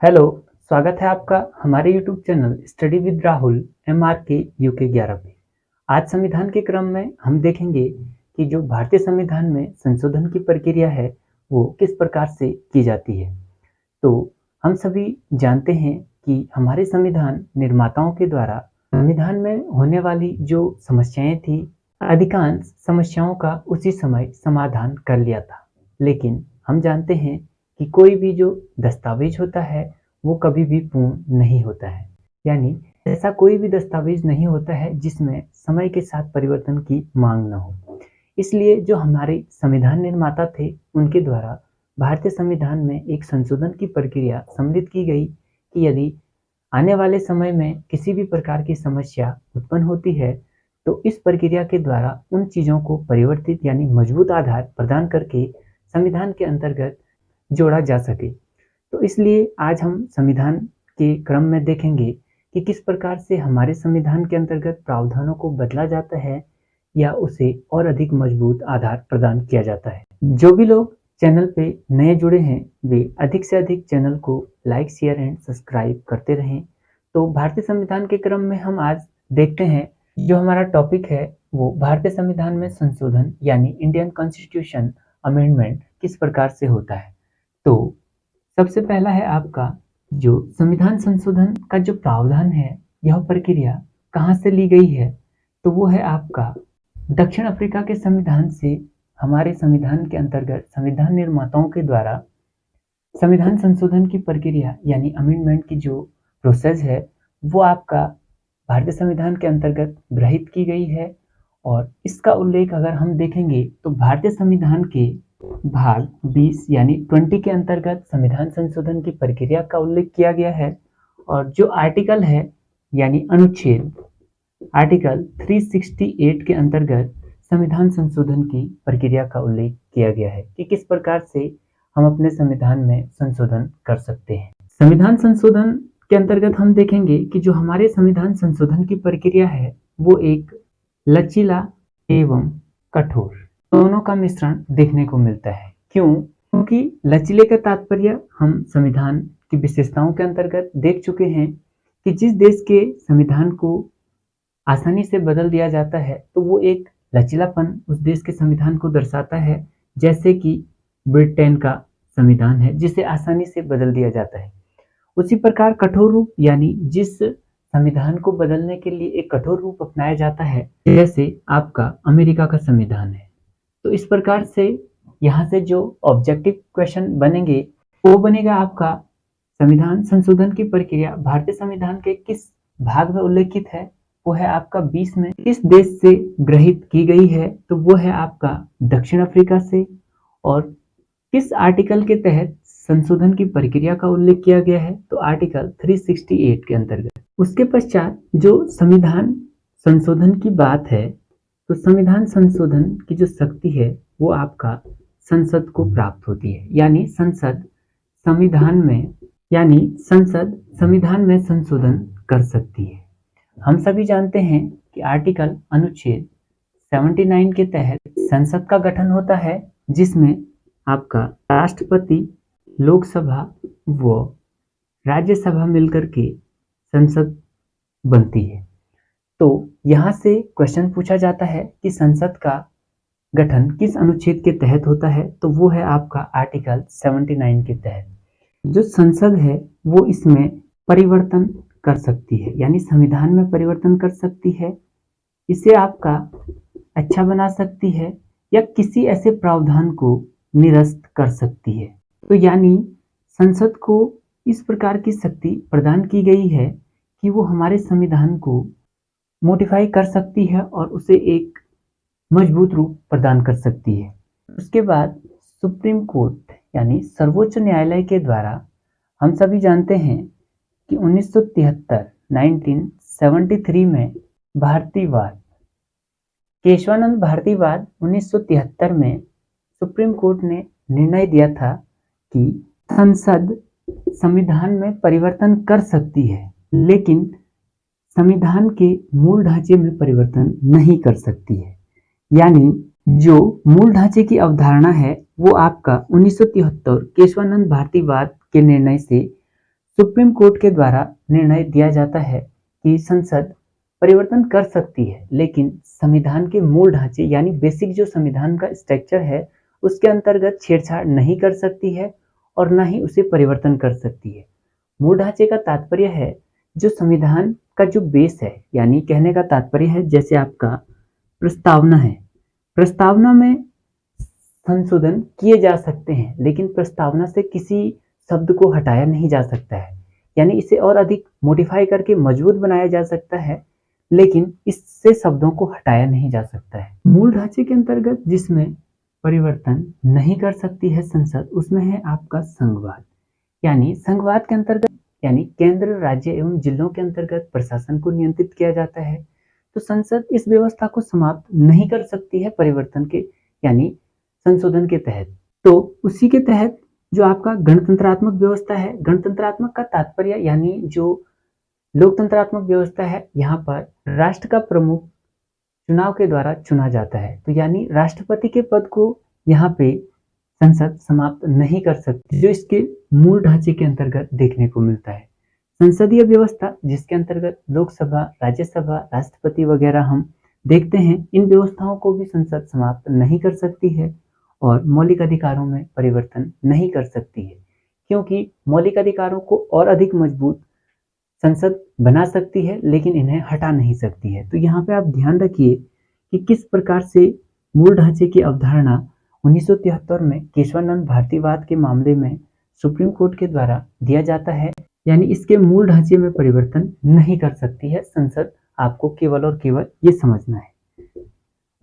Hello, स्वागत है आपका हमारे YouTube channel study with Rahul MRK UK 11 पे। आज संविधान के क्रम में हम देखेंगे कि जो भारतीय संविधान में संशोधन की प्रक्रिया है वो किस प्रकार से की जाती है। तो हम सभी जानते हैं कि हमारे संविधान निर्माताओं के द्वारा संविधान में होने वाली जो समस्याएं थी, अधिकांश समस्याओं का उसी समय समाधान कर लिया था। लेकिन हम जानते हैं कि कोई भी जो दस्तावेज होता है वो कभी भी पूर्ण नहीं होता है। यानी ऐसा कोई भी दस्तावेज नहीं होता है जिसमें समय के साथ परिवर्तन की मांग न हो। इसलिए जो हमारे संविधान निर्माता थे उनके द्वारा भारतीय संविधान में एक संशोधन की प्रक्रिया सम्मिलित की गई कि यदि आने वाले समय में किसी भी प्रकार की समस्या उत्पन्न होती है तो इस प्रक्रिया के द्वारा उन चीज़ों को परिवर्तित यानी मजबूत आधार प्रदान करके संविधान के अंतर्गत जोड़ा जा सके। तो इसलिए आज हम संविधान के क्रम में देखेंगे कि किस प्रकार से हमारे संविधान के अंतर्गत प्रावधानों को बदला जाता है या उसे और अधिक मजबूत आधार प्रदान किया जाता है। जो भी लोग चैनल पे नए जुड़े हैं वे अधिक से अधिक चैनल को लाइक, शेयर एंड सब्सक्राइब करते रहें। तो भारतीय संविधान के क्रम में हम आज देखते हैं जो हमारा टॉपिक है वो भारतीय संविधान में संशोधन यानी इंडियन कॉन्स्टिट्यूशन अमेंडमेंट किस प्रकार से होता है। तो सबसे पहला है आपका जो संविधान संशोधन का जो प्रावधान है, यह प्रक्रिया कहाँ से ली गई है, तो वो है आपका दक्षिण अफ्रीका के संविधान से हमारे संविधान के अंतर्गत संविधान निर्माताओं के द्वारा संविधान संशोधन की प्रक्रिया यानी अमेंडमेंट की जो प्रोसेस है वो आपका भारतीय संविधान के अंतर्गत गृहीत की गई है। और इसका उल्लेख अगर हम देखेंगे तो भारतीय संविधान के भाग 20 यानी 20 के अंतर्गत संविधान संशोधन की प्रक्रिया का उल्लेख किया गया है। और जो आर्टिकल है यानी अनुच्छेद आर्टिकल 368 के अंतर्गत संविधान संशोधन की प्रक्रिया का उल्लेख किया गया है कि किस प्रकार से हम अपने संविधान में संशोधन कर सकते हैं। संविधान संशोधन के अंतर्गत हम देखेंगे कि जो हमारे संविधान संशोधन की प्रक्रिया है वो एक लचीला एवं कठोर दोनों का मिश्रण देखने को मिलता है। क्यों? क्योंकि लचीले का तात्पर्य हम संविधान की विशेषताओं के अंतर्गत देख चुके हैं कि जिस देश के संविधान को आसानी से बदल दिया जाता है तो वो एक लचीलापन उस देश के संविधान को दर्शाता है। जैसे कि ब्रिटेन का संविधान है जिसे आसानी से बदल दिया जाता है। उसी प्रकार कठोर रूप यानी जिस संविधान को बदलने के लिए एक कठोर रूप अपनाया जाता है, जैसे आपका अमेरिका का संविधान है। तो इस प्रकार से यहाँ से जो ऑब्जेक्टिव क्वेश्चन बनेंगे वो बनेगा आपका संविधान संशोधन की प्रक्रिया भारतीय संविधान के किस भाग में उल्लेखित है, वो है आपका 20 में। किस देश से गृहीत की गई है, तो वो है आपका दक्षिण अफ्रीका से। और किस आर्टिकल के तहत संशोधन की प्रक्रिया का उल्लेख किया गया है, तो आर्टिकल 368 के अंतर्गत। उसके पश्चात जो संविधान संशोधन की बात है, तो संविधान संशोधन की जो शक्ति है वो आपका संसद को प्राप्त होती है। यानी संसद संविधान में संशोधन कर सकती है। हम सभी जानते हैं कि आर्टिकल अनुच्छेद 79 के तहत संसद का गठन होता है जिसमें आपका राष्ट्रपति, लोकसभा व राज्यसभा मिलकर के संसद बनती है। तो यहाँ से क्वेश्चन पूछा जाता है कि संसद का गठन किस अनुच्छेद के तहत होता है, तो वो है आपका आर्टिकल 79 के तहत। जो संसद है वो इसमें परिवर्तन कर सकती है, यानी संविधान में परिवर्तन कर सकती है, इसे आपका अच्छा बना सकती है या किसी ऐसे प्रावधान को निरस्त कर सकती है। तो यानी संसद को इस प्रकार की शक्ति प्रदान की गई है कि वो हमारे संविधान को मॉडिफाई कर सकती है और उसे एक मजबूत रूप प्रदान कर सकती है। उसके बाद सुप्रीम कोर्ट यानी सर्वोच्च न्यायालय के द्वारा हम सभी जानते हैं कि 1973 में भारतीवाद केशवानंद भारतीवाद 1973 में सुप्रीम कोर्ट ने निर्णय दिया था कि संसद संविधान में परिवर्तन कर सकती है लेकिन संविधान के मूल ढांचे में परिवर्तन नहीं कर सकती है। यानी जो मूल ढांचे की अवधारणा है वो आपका 1973 केशवानंद भारतीवाद के निर्णय से सुप्रीम कोर्ट के द्वारा निर्णय दिया जाता है कि संसद परिवर्तन कर सकती है, लेकिन संविधान के मूल ढांचे यानी बेसिक जो संविधान का स्ट्रक्चर है उसके अंतर्गत छेड़छाड़ नहीं कर सकती है और ना ही उसे परिवर्तन कर सकती है। मूल ढांचे का तात्पर्य है जो संविधान का जो बेस है, यानी कहने का तात्पर्य है जैसे आपका प्रस्तावना है, प्रस्तावना में संशोधन किए जा सकते हैं, लेकिन प्रस्तावना से किसी शब्द को हटाया नहीं जा सकता है, यानी इसे और अधिक मॉडिफाई करके मजबूत बनाया जा सकता है, लेकिन इससे शब्दों को हटाया नहीं जा सकता है। मूल ढांचे के अंतर्गत जिसमें परिवर्तन नहीं कर सकती है संसद, उसमें है आपका संघवाद। यानी संघवाद के अंतर्गत यानी केंद्र, राज्य एवं जिलों के अंतर्गत प्रशासन को नियंत्रित किया जाता है, तो संसद इस व्यवस्था को समाप्त नहीं कर सकती है परिवर्तन के यानी संशोधन के तहत। तो उसी के तहत जो आपका गणतंत्रात्मक व्यवस्था है, गणतंत्रात्मक का तात्पर्य यानी जो लोकतंत्रात्मक व्यवस्था है, यहाँ पर राष्ट्र का प्रमुख चुनाव के द्वारा चुना जाता है, तो यानी राष्ट्रपति के पद को यहाँ पे संसद समाप्त नहीं कर सकती, जो इसके मूल ढांचे के अंतर्गत देखने को मिलता है। संसदीय व्यवस्था जिसके अंतर्गत लोकसभा, राज्यसभा, राष्ट्रपति वगैरह हम देखते हैं, इन व्यवस्थाओं को भी संसद समाप्त नहीं कर सकती है और मौलिक अधिकारों में परिवर्तन नहीं कर सकती है, क्योंकि मौलिक अधिकारों को और अधिक मजबूत संसद बना सकती है, लेकिन इन्हें हटा नहीं सकती है। तो यहाँ पे आप ध्यान रखिए कि किस प्रकार से मूल ढांचे की अवधारणा 1973 में केशवानंद भारतीवाद के मामले में सुप्रीम कोर्ट के द्वारा दिया जाता है, यानी इसके मूल ढांचे में परिवर्तन नहीं कर सकती है संसद। आपको केवल और केवल ये समझना है।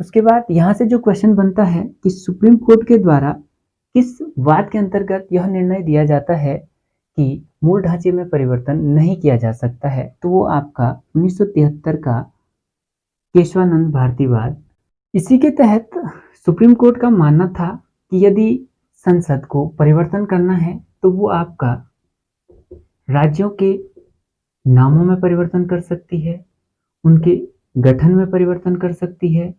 उसके बाद यहाँ से जो क्वेश्चन बनता है कि सुप्रीम कोर्ट के द्वारा किस वाद के अंतर्गत यह निर्णय दिया जाता है कि मूल ढांचे में परिवर्तन नहीं किया जा सकता है, तो वो आपका 1973 का केशवानंद भारतीवाद। इसी के तहत सुप्रीम कोर्ट का मानना था कि यदि संसद को परिवर्तन करना है तो वो आपका राज्यों के नामों में परिवर्तन कर सकती है, उनके गठन में परिवर्तन कर सकती है,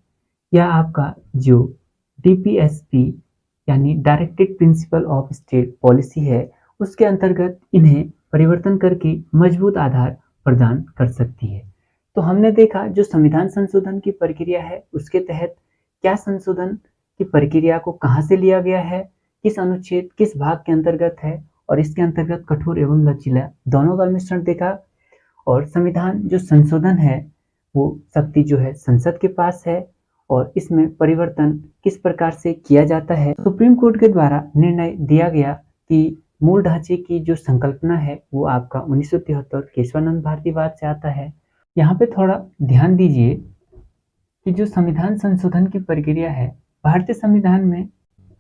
या आपका जो डीपीएसपी यानी directed principle of state policy है उसके अंतर्गत इन्हें परिवर्तन करके मजबूत आधार प्रदान कर सकती है। तो हमने देखा जो संविधान संशोधन की प्रक्रिया है उसके तहत क्या संशोधन की प्रक्रिया को कहाँ से लिया गया है, किस अनुच्छेद किस भाग के अंतर्गत है, और इसके अंतर्गत कठोर एवं लचीला दोनों का मिश्रण देखा। और संविधान जो संशोधन है वो शक्ति जो है संसद के पास है और इसमें परिवर्तन किस प्रकार से किया जाता है। सुप्रीम कोर्ट के द्वारा निर्णय दिया गया कि मूल ढांचे की जो संकल्पना है वो आपका 1973 केशवानंद भारतीवाद से आता है। यहाँ पे थोड़ा ध्यान दीजिए कि जो संविधान संशोधन की प्रक्रिया है, भारतीय संविधान में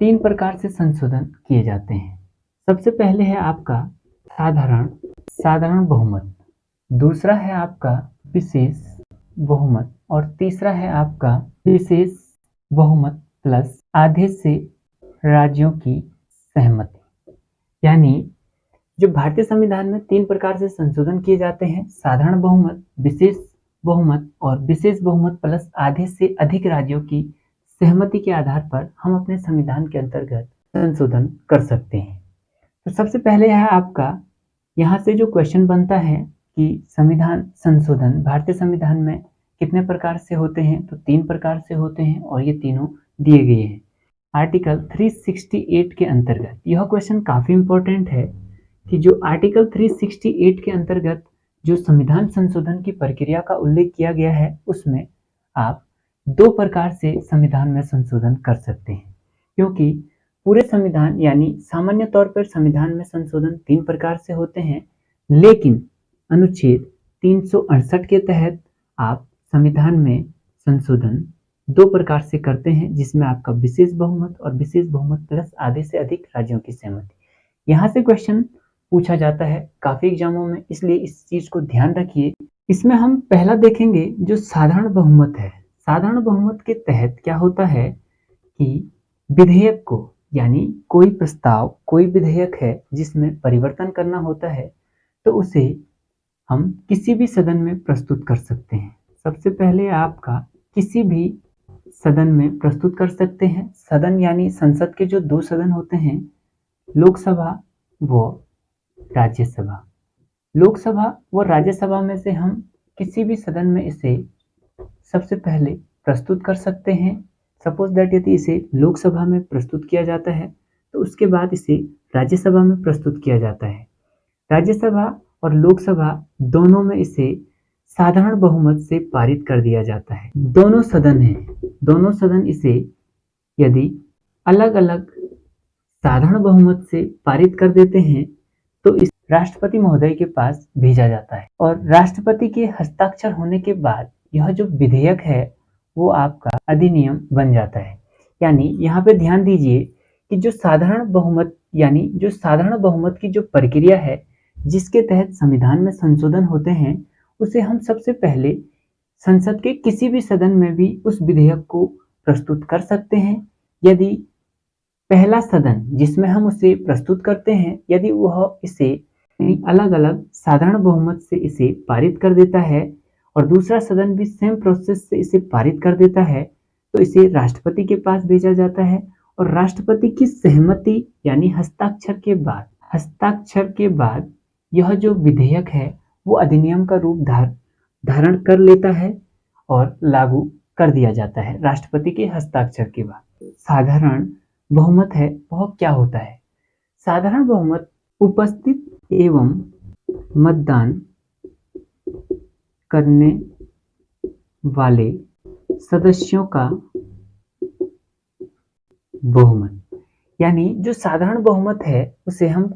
3 प्रकार से संशोधन किए जाते हैं। सबसे पहले है आपका साधारण बहुमत, दूसरा है आपका विशेष बहुमत और तीसरा है आपका विशेष बहुमत प्लस आधे से राज्यों की सहमति। यानी जो भारतीय संविधान में 3 प्रकार से संशोधन किए जाते हैं, साधारण बहुमत, विशेष बहुमत और विशेष बहुमत प्लस आधे से अधिक राज्यों की सहमति के आधार पर हम अपने संविधान के अंतर्गत संशोधन कर सकते हैं। तो सबसे पहले है आपका यहाँ से जो क्वेश्चन बनता है कि संविधान संशोधन भारतीय संविधान में कितने प्रकार से होते हैं, तो 3 प्रकार से होते हैं और ये तीनों दिए गए हैं आर्टिकल 368 के अंतर्गत। यह क्वेश्चन काफी इंपॉर्टेंट है कि जो आर्टिकल 368 के अंतर्गत जो संविधान संशोधन की प्रक्रिया का उल्लेख किया गया है उसमें आप 2 प्रकार से संविधान में संशोधन कर सकते हैं, क्योंकि पूरे संविधान यानी सामान्य तौर पर संविधान में संशोधन 3 प्रकार से होते हैं, लेकिन अनुच्छेद 368 के तहत आप संविधान में संशोधन 2 प्रकार से करते हैं, जिसमें आपका विशेष बहुमत और विशेष बहुमत प्लस आधे से अधिक राज्यों की सहमति। यहाँ से क्वेश्चन पूछा जाता है काफी एग्जामों में, इसलिए इस चीज को ध्यान रखिए। इसमें हम पहला देखेंगे जो साधारण बहुमत है। साधारण बहुमत के तहत क्या होता है कि विधेयक को यानी कोई प्रस्ताव कोई विधेयक है जिसमें परिवर्तन करना होता है तो उसे हम किसी भी सदन में प्रस्तुत कर सकते हैं। सबसे पहले आपका किसी भी सदन में प्रस्तुत कर सकते हैं। सदन यानी संसद के जो 2 सदन होते हैं, लोकसभा व राज्यसभा। लोकसभा व राज्यसभा में से हम किसी भी सदन में इसे सबसे पहले प्रस्तुत कर सकते हैं। सपोज दैट यदि इसे लोकसभा में प्रस्तुत किया जाता है तो उसके बाद इसे राज्यसभा में प्रस्तुत किया जाता है। राज्यसभा और लोकसभा दोनों में इसे साधारण बहुमत से पारित कर दिया जाता है। दोनों सदन हैं, दोनों सदन इसे यदि अलग अलग साधारण बहुमत से पारित कर देते हैं तो इस राष्ट्रपति महोदय के पास भेजा जाता है और राष्ट्रपति के हस्ताक्षर होने के बाद यह जो विधेयक है वो आपका अधिनियम बन जाता है। यानी यहाँ पे ध्यान दीजिए कि जो साधारण बहुमत यानी जो साधारण बहुमत की जो प्रक्रिया है जिसके तहत संविधान में संशोधन होते हैं उसे हम सबसे पहले संसद के किसी भी सदन में भी उस विधेयक को प्रस्तुत कर सकते हैं। यदि पहला सदन जिसमें हम उसे प्रस्तुत करते हैं यदि वह इसे अलग अलग साधारण बहुमत से इसे पारित कर देता है और दूसरा सदन भी सेम प्रोसेस से इसे पारित कर देता है तो इसे राष्ट्रपति के पास भेजा जाता है और राष्ट्रपति की सहमति यानी हस्ताक्षर के बाद यह जो विधेयक है वो अधिनियम का रूप धारण कर लेता है और लागू कर दिया जाता है राष्ट्रपति के हस्ताक्षर के बाद। साधारण बहुमत है वह क्या होता है? साधारण बहुमत उपस्थित एवं मतदान करने वाले सदस्यों का बहुमत। यानी जो साधारण बहुमत है उसे हम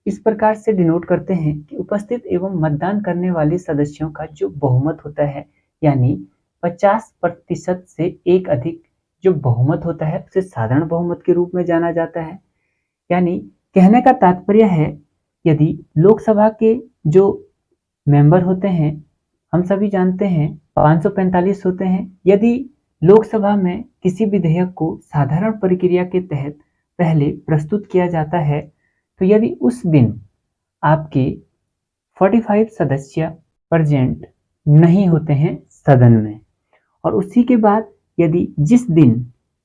इस प्रकार से डिनोट करते हैं कि उपस्थित एवं मतदान करने वाले सदस्यों का जो बहुमत होता है यानी 50% से एक अधिक जो बहुमत होता है उसे साधारण बहुमत के रूप में जाना जाता है। यानी कहने का तात्पर्य है यदि लोकसभा के जो मेंबर होते हैं हम सभी जानते हैं 545 होते हैं। यदि लोकसभा में किसी विधेयक को साधारण प्रक्रिया के तहत पहले प्रस्तुत किया जाता है तो यदि उस दिन आपके 45 सदस्य प्रेजेंट नहीं होते हैं सदन में और उसी के बाद यदि जिस दिन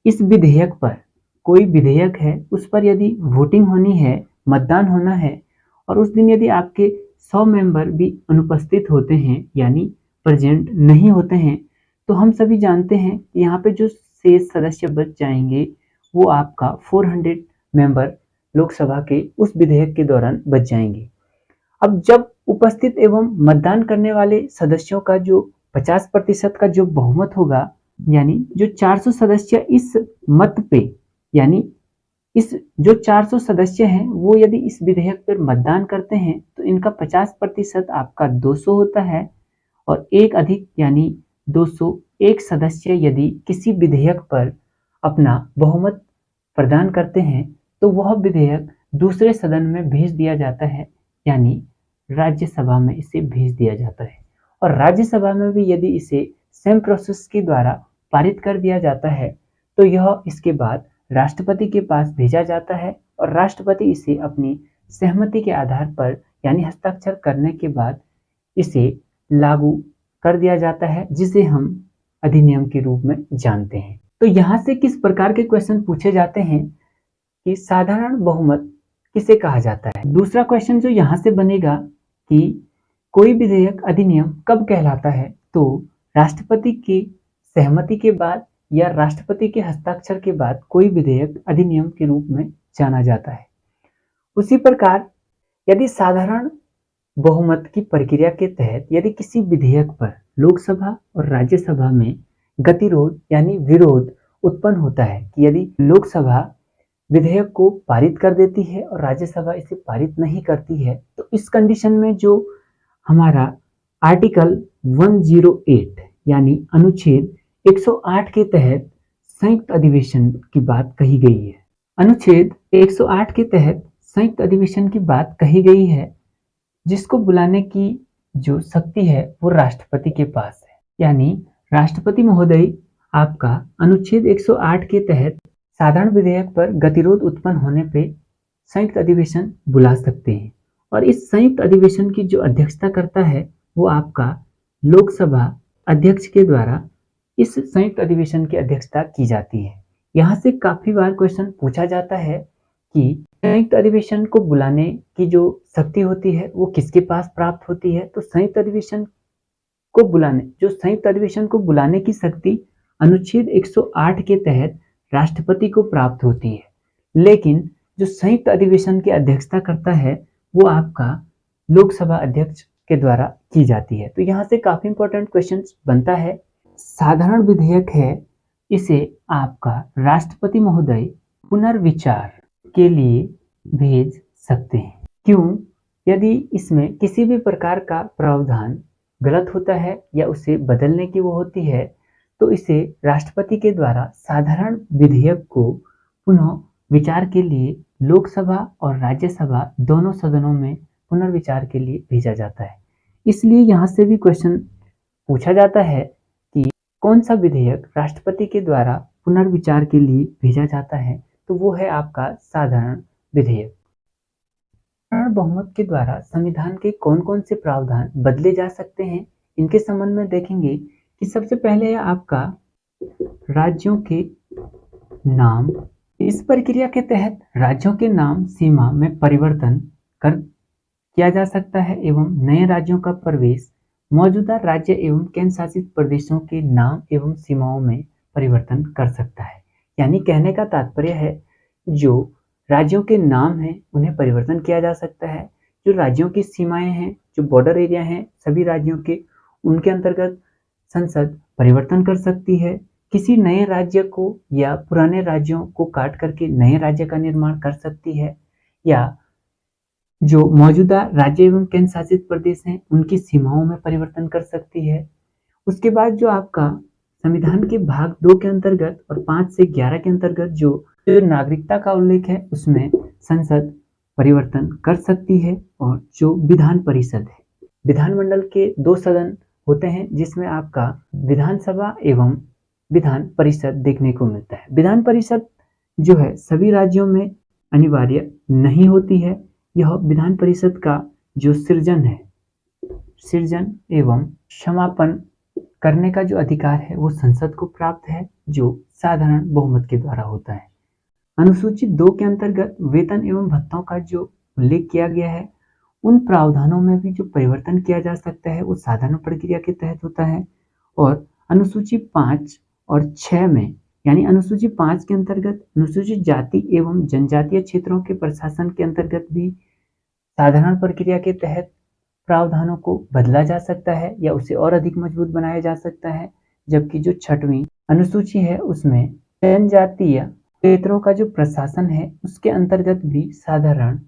इस विधेयक पर कोई विधेयक है उस पर यदि वोटिंग होनी है, मतदान होना है और उस दिन यदि आपके 100 मेंबर भी अनुपस्थित होते हैं यानी प्रेजेंट नहीं होते हैं तो हम सभी जानते हैं कि यहाँ पे जो शेष सदस्य बच जाएंगे वो आपका 400 मेंबर लोकसभा के उस विधेयक के दौरान बच जाएंगे। अब जब उपस्थित एवं मतदान करने वाले सदस्यों का जो 50% का जो बहुमत होगा यानी जो 400 सदस्य इस मत पे यानी इस जो 400 सदस्य हैं वो यदि इस विधेयक पर मतदान करते हैं तो इनका 50% आपका 200 होता है और एक अधिक यानी 201 सदस्य यदि किसी विधेयक पर अपना बहुमत प्रदान करते हैं तो वह विधेयक दूसरे सदन में भेज दिया जाता है यानी राज्यसभा में इसे भेज दिया जाता है और राज्यसभा में भी यदि इसे सेम प्रोसेस के द्वारा पारित कर दिया जाता है तो यह इसके बाद राष्ट्रपति के पास भेजा जाता है और राष्ट्रपति इसे अपनी सहमति के आधार पर यानी हस्ताक्षर करने के बाद इसे लागू कर दिया जाता है जिसे हम अधिनियम के रूप में जानते हैं। तो यहाँ से किस प्रकार के क्वेश्चन पूछे जाते हैं कि साधारण बहुमत किसे कहा जाता है। दूसरा क्वेश्चन जो यहाँ से बनेगा कि कोई विधेयक अधिनियम कब कहलाता है तो राष्ट्रपति की सहमति के बाद या राष्ट्रपति के हस्ताक्षर के बाद कोई विधेयक अधिनियम के रूप में जाना जाता है। उसी प्रकार यदि साधारण बहुमत की प्रक्रिया के तहत यदि किसी विधेयक पर लोकसभा और राज्यसभा में गतिरोध यानी विरोध उत्पन्न होता है कि यदि लोकसभा विधेयक को पारित कर देती है और राज्यसभा इसे पारित नहीं करती है तो इस कंडीशन में जो हमारा आर्टिकल 108 यानी अनुच्छेद 108 के तहत संयुक्त अधिवेशन की बात कही गई है। अनुच्छेद 108 के तहत संयुक्त अधिवेशन की बात कही गई है जिसको बुलाने की जो शक्ति है वो राष्ट्रपति के पास है। यानी राष्ट्रपति महोदय आपका अनुच्छेद 108 के तहत साधारण विधेयक पर गतिरोध उत्पन्न होने पे संयुक्त अधिवेशन बुला सकते हैं और इस संयुक्त अधिवेशन की जो अध्यक्षता करता है वो आपका लोकसभा अध्यक्ष के द्वारा इस संयुक्त अधिवेशन की अध्यक्षता की जाती है। यहाँ से काफी बार क्वेश्चन पूछा जाता है कि संयुक्त अधिवेशन को बुलाने की जो शक्ति होती है वो किसके पास प्राप्त होती है। तो संयुक्त अधिवेशन को बुलाने की शक्ति अनुच्छेद 108 के तहत राष्ट्रपति को प्राप्त होती है, लेकिन जो संयुक्त अधिवेशन की अध्यक्षता करता है वो आपका लोकसभा अध्यक्ष के द्वारा की जाती है। तो यहाँ से काफी इंपॉर्टेंट क्वेश्चन बनता है। साधारण विधेयक है, इसे आपका राष्ट्रपति महोदय पुनर्विचार के लिए भेज सकते हैं। क्यों? यदि इसमें किसी भी प्रकार का प्रावधान गलत होता है या उसे बदलने की वो होती है, तो इसे राष्ट्रपति के द्वारा साधारण विधेयक को पुनः विचार के लिए लोकसभा और राज्यसभा दोनों सदनों में पुनर्विचार के लिए भेजा जाता है। इसलिए यहाँ से भी क्वेश्चन पूछा जाता है कि कौन सा विधेयक राष्ट्रपति के द्वारा पुनर्विचार के लिए भेजा जाता है, तो वो है आपका साधारण विधेयक। साधारण बहुमत के द्वारा संविधान के कौन कौन से प्रावधान बदले जा सकते हैं, इनके संबंध में देखेंगे कि सबसे पहले है आपका राज्यों के नाम। इस प्रक्रिया के तहत राज्यों के नाम सीमा में परिवर्तन किया जा सकता है एवं नए राज्यों का प्रवेश मौजूदा राज्य एवं केंद्र शासित प्रदेशों के नाम एवं सीमाओं में परिवर्तन कर सकता है। यानी कहने का तात्पर्य है जो राज्यों के नाम हैं उन्हें परिवर्तन किया जा सकता है, जो राज्यों की सीमाएं हैं, जो बॉर्डर एरिया हैं सभी राज्यों के, उनके अंतर्गत संसद परिवर्तन कर सकती है। किसी नए राज्य को या पुराने राज्यों को काट करके नए राज्य का निर्माण कर सकती है, या जो मौजूदा राज्य एवं केंद्र शासित प्रदेश हैं उनकी सीमाओं में परिवर्तन कर सकती है। उसके बाद जो आपका संविधान के भाग 2 के अंतर्गत और 5 से 11 के अंतर्गत जो नागरिकता का उल्लेख है उसमें संसद परिवर्तन कर सकती है। और जो विधान परिषद है, विधानमंडल के 2 सदन होते हैं जिसमें आपका विधानसभा एवं विधान परिषद देखने को मिलता है। विधान परिषद जो है सभी राज्यों में अनिवार्य नहीं होती है। यह विधान परिषद का जो सृजन एवं समापन करने का जो अधिकार है वो संसद को प्राप्त है, जो साधारण बहुमत के द्वारा होता है। अनुसूचित 2 के अंतर्गत वेतन एवं भत्तों का जो उल्लेख किया गया है उन प्रावधानों में भी जो परिवर्तन किया जा सकता है वो साधारण प्रक्रिया के तहत होता है। और अनुसूची 5 और 6 में, यानी अनुसूची 5 के अंतर्गत अनुसूचित जाति एवं जनजातीय क्षेत्रों के प्रशासन के अंतर्गत भी साधारण प्रक्रिया के तहत प्रावधानों को बदला जा सकता है या उसे और अधिक मजबूत बनाया जा सकता है। जबकि जो 6वीं अनुसूची है उसमें जनजातीय क्षेत्रों का जो प्रशासन है उसके अंतर्गत भी साधारण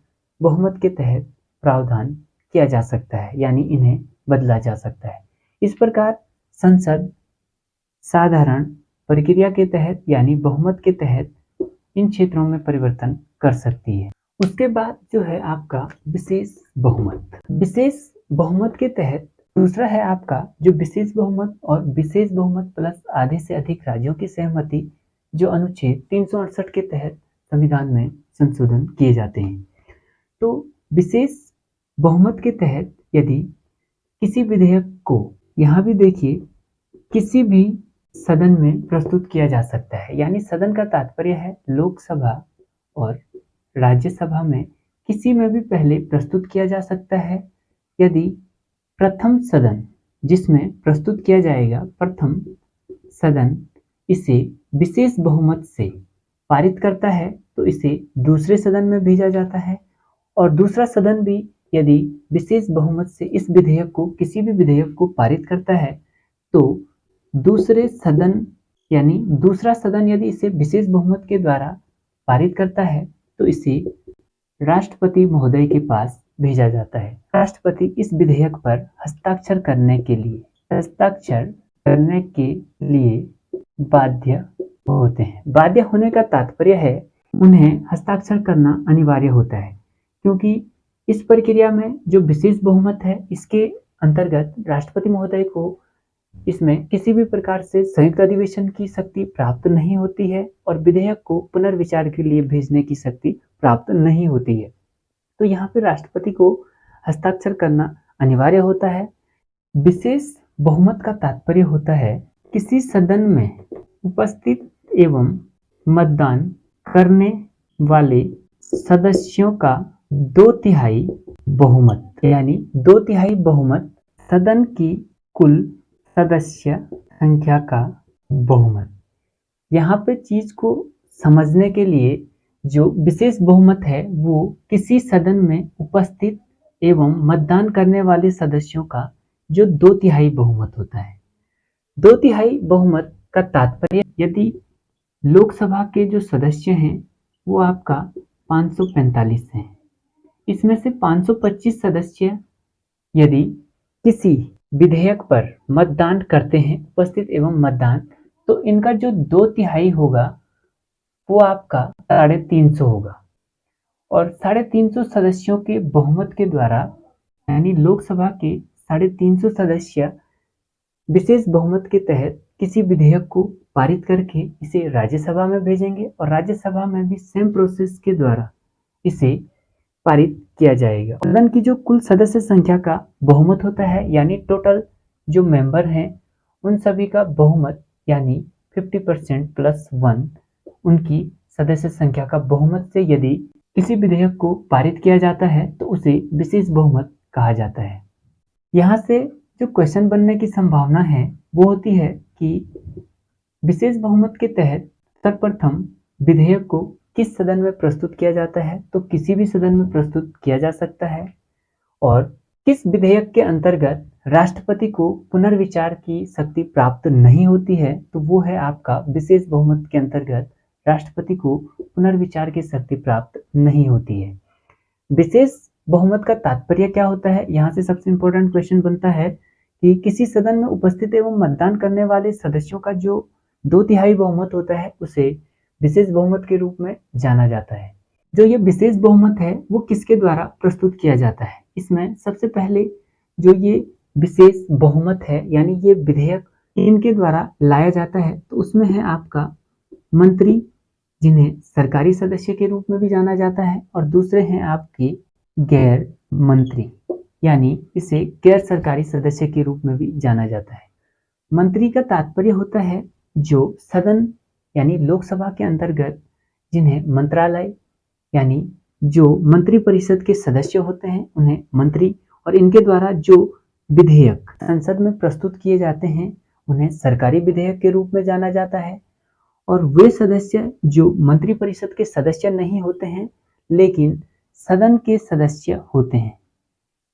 बहुमत के तहत प्रावधान किया जा सकता है, यानी इन्हें बदला जा सकता है। इस प्रकार संसद साधारण प्रक्रिया के तहत यानी बहुमत के तहत इन क्षेत्रों में परिवर्तन कर सकती है। उसके बाद जो है आपका विशेष बहुमत। विशेष बहुमत के तहत दूसरा है आपका जो विशेष बहुमत और विशेष बहुमत प्लस आधे से अधिक राज्यों की सहमति, जो अनुच्छेद 368 के तहत संविधान में संशोधन किए जाते हैं। तो विशेष बहुमत के तहत यदि किसी विधेयक को, यहाँ भी देखिए, किसी भी सदन में प्रस्तुत किया जा सकता है, यानी सदन का तात्पर्य है लोकसभा और राज्यसभा में किसी में भी पहले प्रस्तुत किया जा सकता है। यदि प्रथम सदन जिसमें प्रस्तुत किया जाएगा, प्रथम सदन इसे विशेष बहुमत से पारित करता है तो इसे दूसरे सदन में भेजा जाता है। और दूसरा सदन भी यदि विशेष बहुमत से इस विधेयक को, किसी भी विधेयक को पारित करता है तो दूसरे सदन यानी दूसरा सदन यदि इसे विशेष बहुमत के द्वारा पारित करता है तो इसे राष्ट्रपति महोदय के पास भेजा जाता है। राष्ट्रपति इस विधेयक पर हस्ताक्षर करने के लिए बाध्य होते हैं। बाध्य होने का तात्पर्य है उन्हें हस्ताक्षर करना अनिवार्य होता है, क्योंकि इस प्रक्रिया में जो विशेष बहुमत है इसके अंतर्गत राष्ट्रपति महोदय को इसमें किसी भी प्रकार से संयुक्त अधिवेशन की शक्ति प्राप्त नहीं होती है और विधेयक को पुनर्विचार के लिए भेजने की शक्ति प्राप्त नहीं होती है। तो यहाँ पे राष्ट्रपति को हस्ताक्षर करना अनिवार्य होता है। विशेष बहुमत का तात्पर्य होता है किसी सदन में उपस्थित एवं मतदान करने वाले सदस्यों का 2/3 बहुमत, यानी 2/3 बहुमत सदन की कुल सदस्य संख्या का बहुमत। यहाँ पे चीज को समझने के लिए जो विशेष बहुमत है वो किसी सदन में उपस्थित एवं मतदान करने वाले सदस्यों का जो 2/3 बहुमत होता है। 2/3 बहुमत का तात्पर्य, यदि लोकसभा के जो सदस्य हैं वो आपका 545 हैं, इसमें से 525 सदस्य यदि किसी विधेयक पर मतदान करते हैं, उपस्थित एवं मतदान, तो इनका जो 2/3 होगा वो आपका 350 होगा। और 350 सदस्यों के बहुमत के द्वारा, यानी लोकसभा के 350 सदस्य विशेष बहुमत के तहत किसी विधेयक को पारित करके इसे राज्यसभा में भेजेंगे और राज्यसभा में भी सेम प्रोसेस के द्वारा इसे पारित किया जाएगा। सदन की जो कुल सदस्य संख्या का बहुमत होता है, यानी टोटल जो मेंबर हैं उन सभी का बहुमत, यानी 50% + 1 उनकी सदस्य संख्या का बहुमत से यदि किसी विधेयक को पारित किया जाता है तो उसे विशेष बहुमत कहा जाता है। यहाँ से जो क्वेश्चन बनने की संभावना है वो होती है कि विशेष बहुमत के तहत सर्वप्रथम विधेयक को किस सदन में प्रस्तुत किया जाता है, तो किसी भी सदन में प्रस्तुत किया जा सकता है। और किस विधेयक के अंतर्गत राष्ट्रपति को पुनर्विचार की शक्ति प्राप्त नहीं होती है, तो वो है आपका विशेष बहुमत के अंतर्गत राष्ट्रपति को पुनर्विचार की शक्ति प्राप्त नहीं होती है। विशेष बहुमत का तात्पर्य क्या होता है, यहाँ से सबसे इम्पोर्टेंट क्वेश्चन बनता है कि किसी सदन में उपस्थित एवं मतदान करने वाले सदस्यों का जो 2/3 बहुमत होता है उसे विशेष बहुमत के रूप में जाना जाता है। जो ये विशेष बहुमत है वो किसके द्वारा प्रस्तुत किया जाता है, इसमें सबसे पहले जो ये विशेष बहुमत है, यानी ये विधेयक इनके द्वारा लाया जाता है, तो उसमें है आपका मंत्री, जिन्हें सरकारी सदस्य के रूप में भी जाना जाता है, और दूसरे हैं आपके गैर मंत्री, यानी इसे गैर सरकारी सदस्य के रूप में भी जाना जाता है। मंत्री का तात्पर्य होता है जो सदन यानी लोकसभा के अंतर्गत जिन्हें मंत्रालय यानी जो मंत्री परिषद के सदस्य होते हैं उन्हें मंत्री, और इनके द्वारा जो विधेयक संसद में प्रस्तुत किए जाते हैं उन्हें सरकारी विधेयक के रूप में जाना जाता है। और वे सदस्य जो मंत्री परिषद के सदस्य नहीं होते हैं लेकिन सदन के सदस्य होते हैं,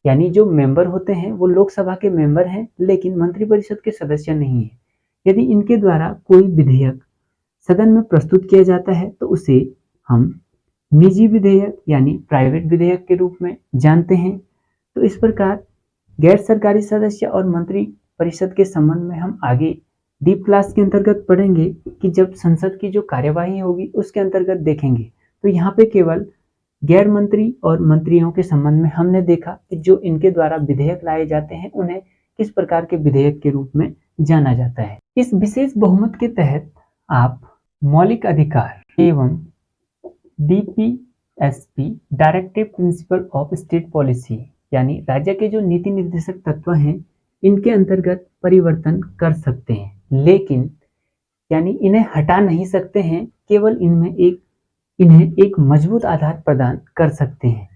यानी जो मेंबर होते हैं वो लोकसभा के मेंबर हैं लेकिन मंत्री परिषद के सदस्य नहीं है, यदि इनके द्वारा कोई विधेयक सदन में प्रस्तुत किया जाता है तो उसे हम निजी विधेयक यानी प्राइवेट विधेयक के रूप में जानते हैं। तो इस प्रकार गैर सरकारी सदस्य और मंत्री परिषद के संबंध में हम आगे डीप क्लास के अंतर्गत पढ़ेंगे कि जब संसद की जो कार्यवाही होगी उसके अंतर्गत देखेंगे। तो यहाँ पे केवल गैर मंत्री और मंत्रियों के संबंध में हमने देखा कि जो इनके द्वारा विधेयक लाए जाते हैं उन्हें किस प्रकार के विधेयक के रूप में जाना जाता है। इस विशेष बहुमत के तहत आप मौलिक अधिकार एवं DPSP directive principle of state policy, यानी राज्य के जो नीति निर्देशक तत्व हैं इनके अंतर्गत परिवर्तन कर सकते हैं, लेकिन यानी इन्हें हटा नहीं सकते हैं, केवल इन्हें एक मजबूत आधार प्रदान कर सकते हैं।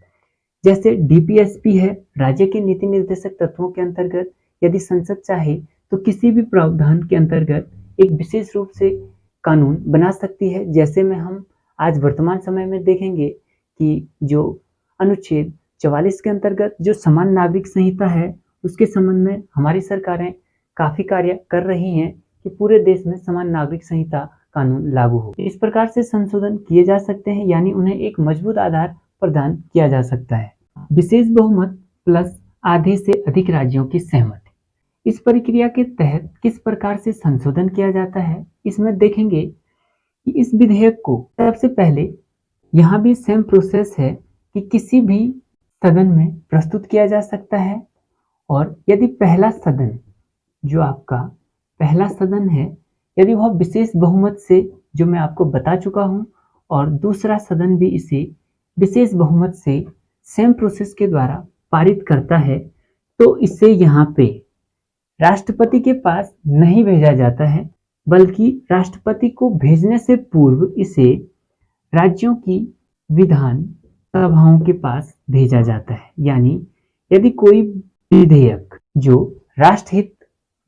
जैसे DPSP है, राज्य के नीति निर्देशक तत्वों के अंतर्गत यदि संसद चाहे तो किसी भी प्रावधान के अंतर्गत एक विशेष रूप से कानून बना सकती है। जैसे में हम आज वर्तमान समय में देखेंगे कि जो अनुच्छेद 44 के अंतर्गत जो समान नागरिक संहिता है उसके संबंध में हमारी सरकारें काफी कार्य कर रही हैं कि पूरे देश में समान नागरिक संहिता कानून लागू हो। इस प्रकार से संशोधन किए जा सकते हैं, यानी उन्हें एक मजबूत आधार प्रदान किया जा सकता है। विशेष बहुमत प्लस आधे से अधिक राज्यों की सहमति, इस प्रक्रिया के तहत किस प्रकार से संशोधन किया जाता है, इसमें देखेंगे कि इस विधेयक को सबसे पहले यहाँ भी सेम प्रोसेस है कि किसी भी सदन में प्रस्तुत किया जा सकता है, और यदि पहला सदन जो आपका पहला सदन है यदि वह विशेष बहुमत से, जो मैं आपको बता चुका हूं, और दूसरा सदन भी इसे विशेष बहुमत से सेम प्रोसेस के द्वारा पारित करता है, तो इसे यहाँ पे राष्ट्रपति के पास नहीं भेजा जाता है, बल्कि राष्ट्रपति को भेजने से पूर्व इसे राज्यों की विधान सभाओं के पास भेजा जाता है। यानी यदि कोई विधेयक जो राष्ट्रहित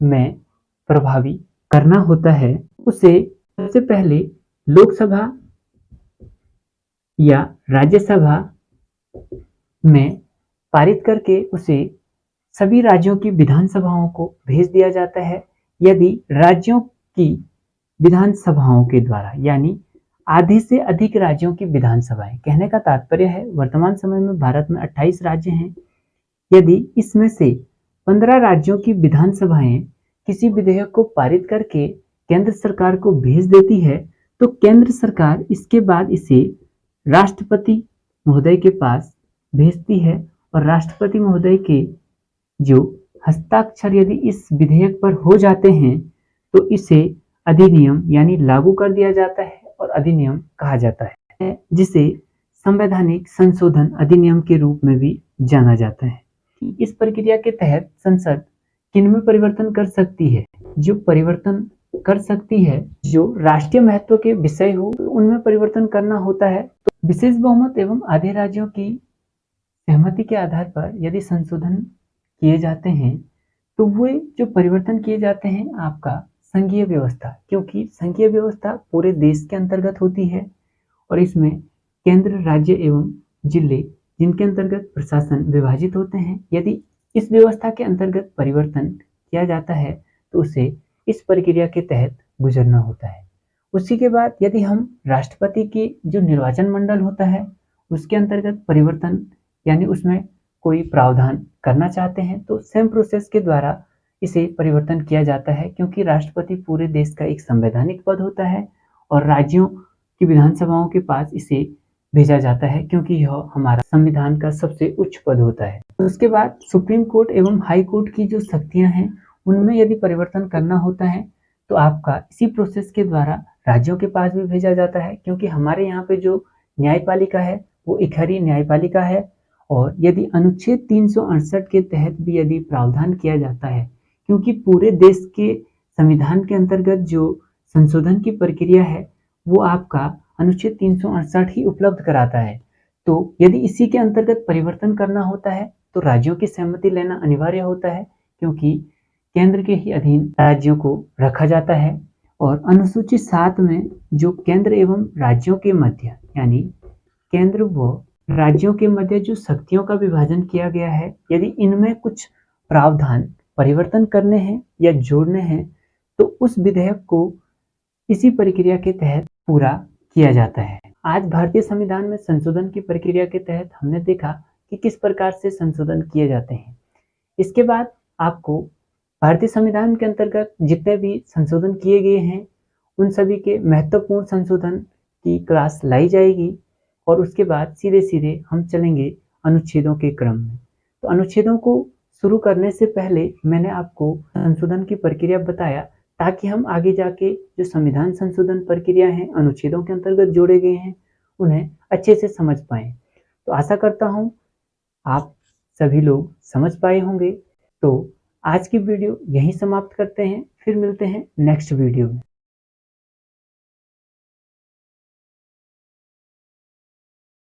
में प्रभावी करना होता है, उसे सबसे पहले लोकसभा या राज्यसभा में पारित करके उसे सभी राज्यों की विधानसभाओं को भेज दिया जाता है। यदि राज्यों की विधानसभाओं के द्वारा, यानी आधे से अधिक राज्यों की विधानसभाएं, कहने का तात्पर्य है वर्तमान समय में भारत में 28 राज्य हैं। यदि इसमें से 15 राज्यों की विधानसभाएं किसी विधेयक को पारित करके केंद्र सरकार को भेज देती है, तो केंद्र सरकार इसके बाद इसे राष्ट्रपति महोदय के पास भेजती है और राष्ट्रपति महोदय के जो हस्ताक्षर यदि इस विधेयक पर हो जाते हैं तो इसे अधिनियम यानी लागू कर दिया जाता है और अधिनियम कहा जाता है, जिसे संवैधानिक संशोधन अधिनियम के रूप में भी जाना जाता है। इस प्रक्रिया के तहत संसद किनमें परिवर्तन कर सकती है? जो परिवर्तन कर सकती है, जो राष्ट्रीय महत्व के विषय हो उनमें परिवर्तन करना होता है। तो विशेष बहुमत एवं आधे राज्यों की सहमति के आधार पर यदि संशोधन किए जाते हैं तो वे जो परिवर्तन किए जाते हैं आपका संघीय व्यवस्था, क्योंकि संघीय व्यवस्था पूरे देश के अंतर्गत होती है और इसमें केंद्र, राज्य एवं जिले जिनके अंतर्गत प्रशासन विभाजित होते हैं, यदि इस व्यवस्था के अंतर्गत परिवर्तन किया जाता है तो उसे इस प्रक्रिया के तहत गुजरना होता है। उसी के बाद यदि हम राष्ट्रपति की जो निर्वाचन मंडल होता है उसके अंतर्गत परिवर्तन यानी उसमें कोई प्रावधान करना चाहते हैं तो सेम प्रोसेस के द्वारा इसे परिवर्तन किया जाता है, क्योंकि राष्ट्रपति पूरे देश का एक संवैधानिक पद होता है और राज्यों की विधानसभाओं के पास इसे भेजा जाता है, क्योंकि यह हमारा संविधान का सबसे उच्च पद होता है। उसके बाद सुप्रीम कोर्ट एवं हाई कोर्ट की जो शक्तियां हैं उनमें यदि परिवर्तन करना होता है तो आपका इसी प्रोसेस के द्वारा राज्यों के पास भी भेजा जाता है, क्योंकि हमारे यहाँ पे जो न्यायपालिका है वो इकहरी न्यायपालिका है। और यदि अनुच्छेद 368 के तहत भी यदि प्रावधान किया जाता है, क्योंकि पूरे देश के संविधान के अंतर्गत जो संशोधन की प्रक्रिया है वो आपका अनुच्छेद 368 ही उपलब्ध कराता है, तो यदि इसी के अंतर्गत परिवर्तन करना होता है तो राज्यों की सहमति लेना अनिवार्य होता है, क्योंकि केंद्र के ही अधीन राज्यों को रखा जाता है। और अनुसूची 7 में जो केंद्र एवं राज्यों के मध्य यानी केंद्र व राज्यों के मध्य जो शक्तियों का विभाजन किया गया है, यदि इनमें कुछ प्रावधान परिवर्तन करने हैं या जोड़ने हैं तो उस विधेयक को इसी प्रक्रिया के तहत पूरा किया जाता है। आज भारतीय संविधान में संशोधन की प्रक्रिया के तहत हमने देखा कि किस प्रकार से संशोधन किए जाते हैं। इसके बाद आपको भारतीय संविधान के अंतर्गत जितने भी संशोधन किए गए हैं उन सभी के महत्वपूर्ण संशोधन की क्लास लाई जाएगी और उसके बाद सीधे सीधे हम चलेंगे अनुच्छेदों के क्रम में। तो अनुच्छेदों को शुरू करने से पहले मैंने आपको संशोधन की प्रक्रिया बताया ताकि हम आगे जाके जो संविधान संशोधन प्रक्रिया है अनुच्छेदों के अंतर्गत जोड़े गए हैं उन्हें अच्छे से समझ पाएं। तो आशा करता हूं आप सभी लोग समझ पाए होंगे। तो आज की वीडियो यहीं समाप्त करते हैं, फिर मिलते हैं नेक्स्ट वीडियो में।